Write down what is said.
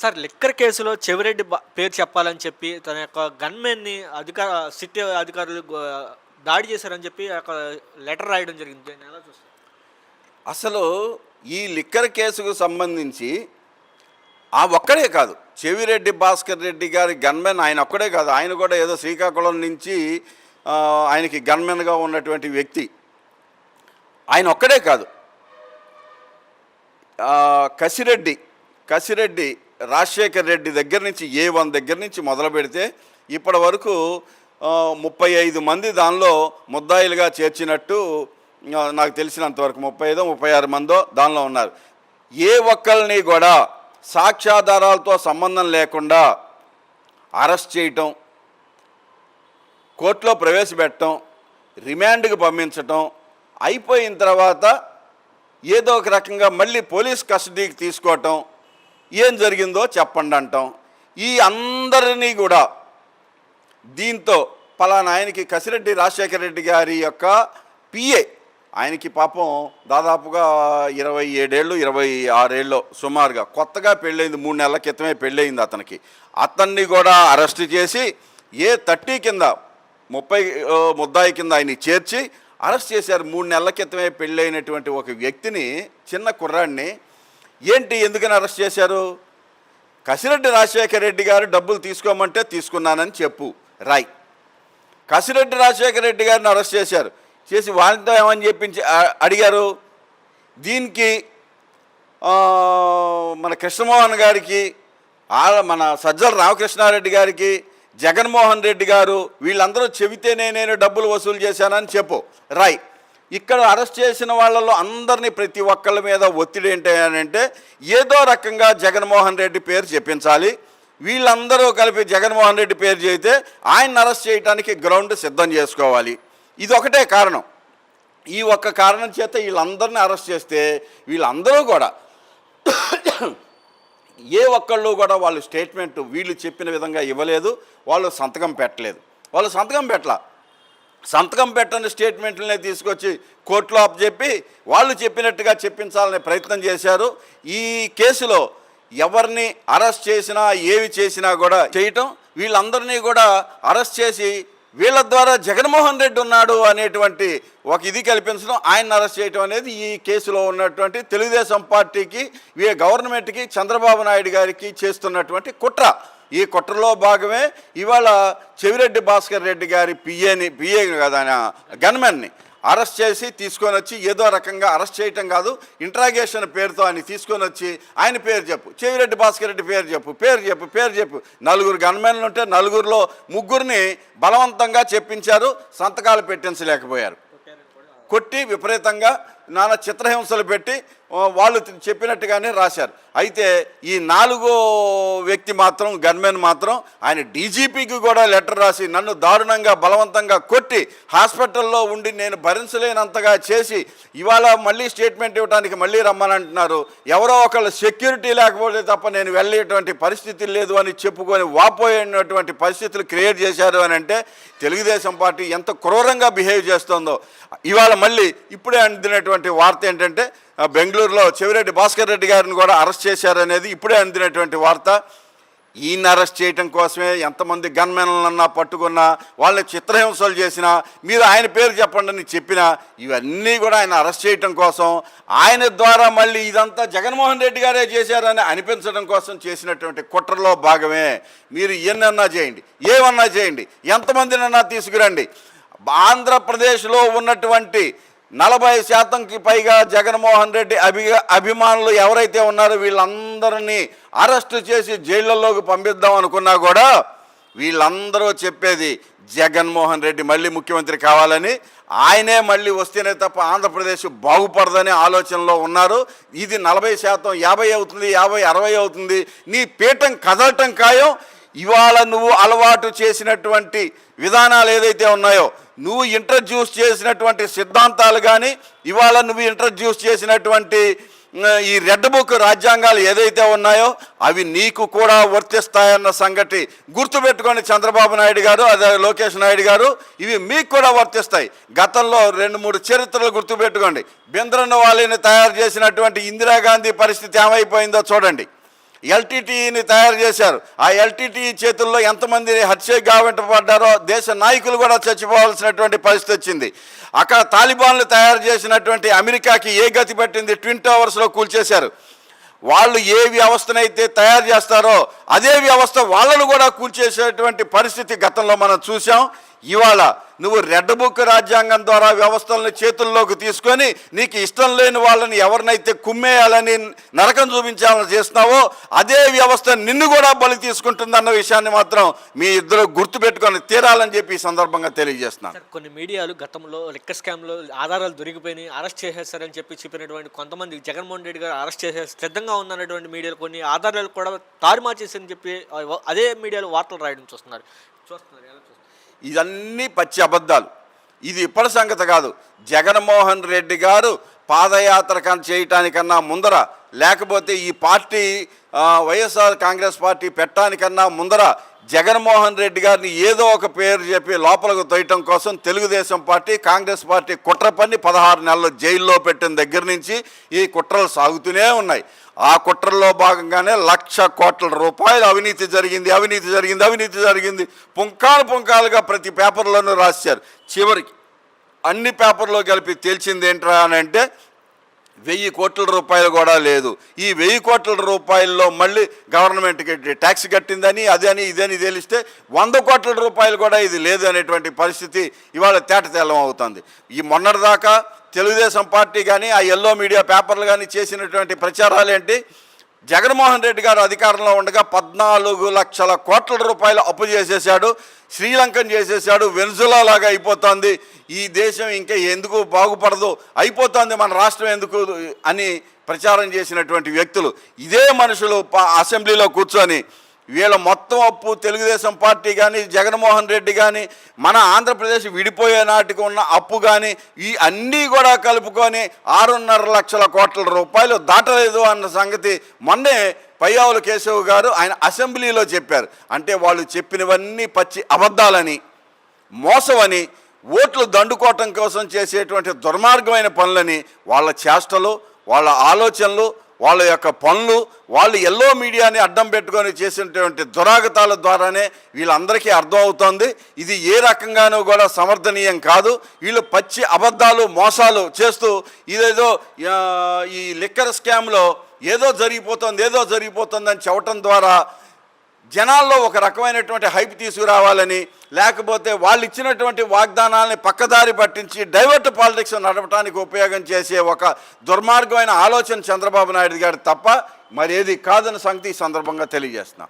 Sir liquor కేసులో చెవిరెడ్డి పేరు చెప్పాలని చెప్పి తన యొక్క గన్‌మెన్‌ని సిటీ అధికారులు దాడి చేశారని చెప్పి ఒక లెటర్ రాయడం జరిగింది. దీన్ని ఎలా చూస్తారు? అసలు ఈ లిక్కర్ కేసుకు సంబంధించి ఆ ఒక్కడే కాదు, చెవిరెడ్డి భాస్కర్ రెడ్డి గారి గన్మెన్ ఆయన ఒక్కడే కాదు. ఆయన కూడా ఏదో శ్రీకాకుళం నుంచి ఆయనకి గన్మెన్గా ఉన్నటువంటి వ్యక్తి. ఆయన ఒక్కడే కాదు, కసిరెడ్డి రాజశేఖర్ రెడ్డి దగ్గర నుంచి A1 దగ్గర నుంచి మొదలు పెడితే ఇప్పటి వరకు 35 మంది దానిలో ముద్దాయిలుగా చేర్చినట్టు నాకు తెలిసినంతవరకు 35-36 మందో దానిలో ఉన్నారు. ఏ ఒక్కరిని కూడా సాక్ష్యాధారాలతో సంబంధం లేకుండా అరెస్ట్ చేయటం, కోర్టులో ప్రవేశపెట్టడం, రిమాండ్కి పంపించటం, అయిపోయిన తర్వాత ఏదో ఒక రకంగా మళ్ళీ పోలీస్ కస్టడీకి తీసుకోవటం, ఏం జరిగిందో చెప్పండి అంటాం. ఈ అందరినీ కూడా దీంతో పలానా ఆయనకి కసిరెడ్డి రాజశేఖర రెడ్డి గారి యొక్క పిఏ, ఆయనకి పాపం దాదాపుగా 27 ఏళ్ళు 26 ఏళ్ళు సుమారుగా, కొత్తగా పెళ్ళయింది, 3 నెలల క్రితమే పెళ్ళయింది అతన్ని కూడా అరెస్ట్ చేసి A30 కింద 30 ముద్దాయి కింద ఆయన్ని చేర్చి అరెస్ట్ చేశారు. 3 నెలల క్రితమే పెళ్ళైనటువంటి ఒక వ్యక్తిని, చిన్న కుర్రాడిని ఏంటి ఎందుకని అరెస్ట్ చేశారు? కసిరెడ్డి రాజశేఖర రెడ్డి గారు డబ్బులు తీసుకోమంటే తీసుకున్నానని చెప్పు రాయ్. కసిరెడ్డి రాజశేఖర రెడ్డి గారిని అరెస్ట్ చేశారు. చేసి వాళ్ళతో ఏమని చెప్పించి అడిగారు. దీనికి మన కృష్ణమోహన్ గారికి, మన సజ్జల రామకృష్ణారెడ్డి గారికి, జగన్మోహన్ రెడ్డి గారు వీళ్ళందరూ చెబితేనే నేను డబ్బులు వసూలు చేశానని చెప్పు రాయ్. ఇక్కడ అరెస్ట్ చేసిన వాళ్ళలో అందరినీ ప్రతి ఒక్కళ్ళ మీద ఒత్తిడి ఏంటంటే ఏదో రకంగా జగన్మోహన్ రెడ్డి పేరు చెప్పించాలి. వీళ్ళందరూ కలిపి జగన్మోహన్ రెడ్డి పేరు చెబితే ఆయన అరెస్ట్ చేయడానికి గ్రౌండ్ సిద్ధం చేసుకోవాలి. ఇది ఒకటే కారణం. ఈ ఒక్క కారణం చేత వీళ్ళందరినీ అరెస్ట్ చేస్తే వీళ్ళందరూ కూడా ఏ ఒక్కళ్ళు కూడా వాళ్ళు స్టేట్మెంట్ వీళ్ళు చెప్పిన విధంగా ఇవ్వలేదు, వాళ్ళు సంతకం పెట్టలేదు. వాళ్ళు సంతకం పెట్టని స్టేట్మెంట్లనే తీసుకొచ్చి కోర్టులో అప్పచెప్పి వాళ్ళు చెప్పినట్టుగా చెప్పించాలనే ప్రయత్నం చేశారు. ఈ కేసులో ఎవరిని అరెస్ట్ చేసినా ఏవి చేసినా కూడా చేయటం, వీళ్ళందరినీ కూడా అరెస్ట్ చేసి వీళ్ళ ద్వారా జగన్మోహన్ రెడ్డి ఉన్నాడు అనేటువంటి ఒక ఇది కల్పించడం, ఆయన అరెస్ట్ చేయడం అనేది ఈ కేసులో ఉన్నటువంటి తెలుగుదేశం పార్టీకి, గవర్నమెంట్కి, చంద్రబాబు నాయుడు గారికి చేస్తున్నటువంటి కుట్ర. ఈ కుట్రలో భాగమే ఇవాళ చెవిరెడ్డి భాస్కర్ రెడ్డి గారి పిఏ కదా గన్మెన్ని అరెస్ట్ చేసి తీసుకొని వచ్చి ఏదో రకంగా అరెస్ట్ చేయటం కాదు, ఇంట్రాగేషన్ పేరుతో ఆయన తీసుకొని వచ్చి ఆయన పేరు చెప్పు, చెవిరెడ్డి భాస్కర్ రెడ్డి పేరు చెప్పు 4 గన్మెన్లు ఉంటే 4గురిలో 3గురిని బలవంతంగా చెప్పించారు, సంతకాలు పెట్టించలేకపోయారు. కొట్టి విపరీతంగా నానా చిత్రహింసలు పెట్టి వాళ్ళు చెప్పినట్టుగానే రాశారు. అయితే ఈ 4వ వ్యక్తి మాత్రం, గన్మెన్ మాత్రం ఆయన డీజీపీకి కూడా లెటర్ రాసి నన్ను దారుణంగా బలవంతంగా కొట్టి హాస్పిటల్లో ఉండి నేను భరించలేనంతగా చేసి ఇవాళ మళ్ళీ స్టేట్మెంట్ ఇవ్వడానికి మళ్ళీ రమ్మనంటున్నారు. ఎవరో ఒకళ్ళు సెక్యూరిటీ లేకపోతే తప్ప నేను వెళ్ళేటువంటి పరిస్థితి లేదు అని చెప్పుకొని వాపోయినటువంటి పరిస్థితులు క్రియేట్ చేశారు అని అంటే తెలుగుదేశం పార్టీ ఎంత క్రూరంగా బిహేవ్ చేస్తుందో. ఇవాళ మళ్ళీ ఇప్పుడే అందినటువంటి వార్త ఏంటంటే బెంగళూరులో చెవిరెడ్డి భాస్కర్ రెడ్డి గారిని కూడా అరెస్ట్ చేశారనేది ఇప్పుడే అందినటువంటి వార్త. ఈయన అరెస్ట్ చేయటం కోసమే ఎంతమంది గన్మెన్లన్నా పట్టుకున్నా, వాళ్ళని చిత్రహింసలు చేసినా, మీరు ఆయన పేరు చెప్పండి అని చెప్పినా, ఇవన్నీ కూడా ఆయన అరెస్ట్ చేయటం కోసం, ఆయన ద్వారా మళ్ళీ ఇదంతా జగన్మోహన్ రెడ్డి గారే చేశారని అనిపించడం కోసం చేసినటువంటి కుట్రలో భాగమే. మీరు ఎన్నన్నా చేయండి, ఏమన్నా చేయండి, ఎంతమందినన్నా తీసుకురండి, ఆంధ్రప్రదేశ్లో ఉన్నటువంటి 40% పైగా జగన్మోహన్ రెడ్డి అభిమానులు ఎవరైతే ఉన్నారో వీళ్ళందరినీ అరెస్టు చేసి జైళ్ళల్లోకి పంపిద్దాం అనుకున్నా కూడా వీళ్ళందరూ చెప్పేది జగన్మోహన్ రెడ్డి మళ్ళీ ముఖ్యమంత్రి కావాలని, ఆయనే మళ్ళీ వస్తేనే తప్ప ఆంధ్రప్రదేశ్ బాగుపడదనే ఆలోచనలో ఉన్నారు. ఇది 40%, 50 అవుతుంది, 50, 60 అవుతుంది. నీ పీఠం కదలటం ఖాయం. ఇవాళ నువ్వు అలవాటు చేసినటువంటి విధానాలు ఏదైతే ఉన్నాయో, నువ్వు ఇంట్రడ్యూస్ చేసినటువంటి సిద్ధాంతాలు కానీ, ఇవాళ నువ్వు ఇంట్రడ్యూస్ చేసినటువంటి ఈ రెడ్ బుక్ రాజ్యాంగాలు ఏదైతే ఉన్నాయో అవి నీకు కూడా వర్తిస్తాయన్న సంగతి గుర్తుపెట్టుకోండి చంద్రబాబు నాయుడు గారు, అదే లోకేష్ నాయుడు గారు, ఇవి మీకు కూడా వర్తిస్తాయి. గతంలో 2-3 చరిత్రలు గుర్తుపెట్టుకోండి. బింద్రన్న వాళ్ళని తయారు చేసినటువంటి ఇందిరాగాంధీ పరిస్థితి ఏమైపోయిందో చూడండి. ఎల్టీటీని తయారు చేశారు. ఆ ఎల్టీటీ చేతుల్లో ఎంతమంది హత్య గావింటపడ్డారో దేశ నాయకులు కూడా చచ్చిపోవాల్సినటువంటి పరిస్థితి వచ్చింది. అక్కడ తాలిబాన్లు తయారు చేసినటువంటి అమెరికాకి ఏ గతి పట్టింది? ట్విన్ టవర్స్లో కూల్చేశారు. వాళ్ళు ఏ వ్యవస్థనైతే తయారు చేస్తారో అదే వ్యవస్థ వాళ్ళను కూడా కూల్చేసేటువంటి పరిస్థితి గతంలో మనం చూసాం. ఇవాళ నువ్వు రెడ్ బుక్ రాజ్యాంగం ద్వారా వ్యవస్థలను చేతుల్లోకి తీసుకొని నీకు ఇష్టం లేని వాళ్ళని ఎవరినైతే కుమ్మేయాలని నరకం చూపించాలని చేస్తున్నావో అదే వ్యవస్థ నిన్ను కూడా బలి తీసుకుంటుందన్న విషయాన్ని మాత్రం మీ ఇద్దరు గుర్తుపెట్టుకొని తీరాలని చెప్పి ఈ సందర్భంగా తెలియజేస్తున్నాను. కొన్ని మీడియాలు గతంలో లెక్క స్కామ్లో ఆధారాలు దొరికిపోయినాయి, అరెస్ట్ చేసేస్తారని చెప్పినటువంటి కొంతమంది జగన్మోహన్ రెడ్డి గారు అరెస్ట్ చేసే సిద్ధంగా ఉందన్నటువంటి మీడియాలు కొన్ని ఆధారాలు కూడా తారుమారు చేశారని చెప్పి అదే మీడియాలో వార్తలు రాయడం చూస్తున్నారు. ఎలా చూస్తున్నారు? ఇవన్నీ పచ్చి అబద్ధాలు. ఇది ఇప్పటి సంగతి కాదు. జగన్మోహన్ రెడ్డి గారు పాదయాత్ర చేయటానికన్నా ముందర, లేకపోతే ఈ పార్టీ వైఎస్ఆర్ కాంగ్రెస్ పార్టీ పెట్టడానికన్నా ముందర జగన్మోహన్ రెడ్డి గారిని ఏదో ఒక పేరు చెప్పి లోపలకు తోయటం కోసం తెలుగుదేశం పార్టీ కాంగ్రెస్ పార్టీ కుట్ర పన్ని 16 నెలలు జైల్లో పెట్టిన దగ్గర నుంచి ఈ కుట్రలు సాగుతూనే ఉన్నాయి. ఆ కుట్రల్లో భాగంగానే 1,00,000 కోట్ల రూపాయలు అవినీతి జరిగింది పుంకాలుగా ప్రతి పేపర్లోనూ రాశారు. చివరికి అన్ని పేపర్లో కలిపి తేల్చింది ఏంట్రా అని అంటే 1,000 కోట్ల రూపాయలు కూడా లేదు. ఈ 1,000 కోట్ల రూపాయల్లో మళ్ళీ గవర్నమెంట్కి ట్యాక్స్ కట్టిందని అదని ఇదని తెలిస్తే 100 కోట్ల రూపాయలు కూడా ఇది లేదు అనేటువంటి పరిస్థితి ఇవాళ తేటతెల్లం అవుతుంది. ఈ మొన్నటిదాకా తెలుగుదేశం పార్టీ కానీ ఆ ఎల్లో మీడియా పేపర్లు కానీ చేసినటువంటి ప్రచారాలు ఏంటి? జగన్మోహన్ రెడ్డి గారు అధికారంలో ఉండగా 14 లక్షల కోట్ల రూపాయలు అప్పు చేసేసాడు, శ్రీలంకన్ చేసేసాడు, వెనుజులా లాగా అయిపోతుంది, ఈ దేశం ఇంకా ఎందుకు బాగుపడదు, అయిపోతుంది మన రాష్ట్రం ఎందుకు అని ప్రచారం చేసినటువంటి వ్యక్తులు ఇదే మనుషులు అసెంబ్లీలో కూర్చొని వీళ్ళ మొత్తం అప్పు తెలుగుదేశం పార్టీ కానీ జగన్మోహన్ రెడ్డి కానీ మన ఆంధ్రప్రదేశ్ విడిపోయే నాటికి ఉన్న అప్పు కానీ ఈ అన్నీ కూడా కలుపుకొని 6.5 లక్షల కోట్ల రూపాయలు దాటలేదు అన్న సంగతి మొన్నే పయ్యావుల కేశవ్ గారు ఆయన అసెంబ్లీలో చెప్పారు. అంటే వాళ్ళు చెప్పినవన్నీ పచ్చి అబద్ధాలని, మోసమని, ఓట్లు దండుకోవటం కోసం చేసేటువంటి దుర్మార్గమైన పనులని వాళ్ళ చేష్టలు, వాళ్ళ ఆలోచనలు, వాళ్ళ యొక్క పనులు, వాళ్ళు ఎల్లో మీడియాని అడ్డం పెట్టుకొని చేసినటువంటి దురాగతాల ద్వారానే వీళ్ళందరికీ అర్థం అవుతుంది. ఇది ఏ రకంగానూ కూడా సమర్థనీయం కాదు. వీళ్ళు పచ్చి అబద్ధాలు, మోసాలు చేస్తూ ఇదేదో ఈ లిక్కర్ స్కామ్లో ఏదో జరిగిపోతుందని చెప్పటం ద్వారా జనాల్లో ఒక రకమైనటువంటి హైప్ తీసుకురావాలని, లేకపోతే వాళ్ళు ఇచ్చినటువంటి వాగ్దానాలని పక్కదారి పట్టించి డైవర్ట్ పాలిటిక్స్ నడపడానికి ఉపయోగం చేసే ఒక దుర్మార్గమైన ఆలోచన చంద్రబాబు నాయుడు గారు తప్ప మరేది కాదని సంగతి ఈ సందర్భంగా తెలియజేస్తున్నా.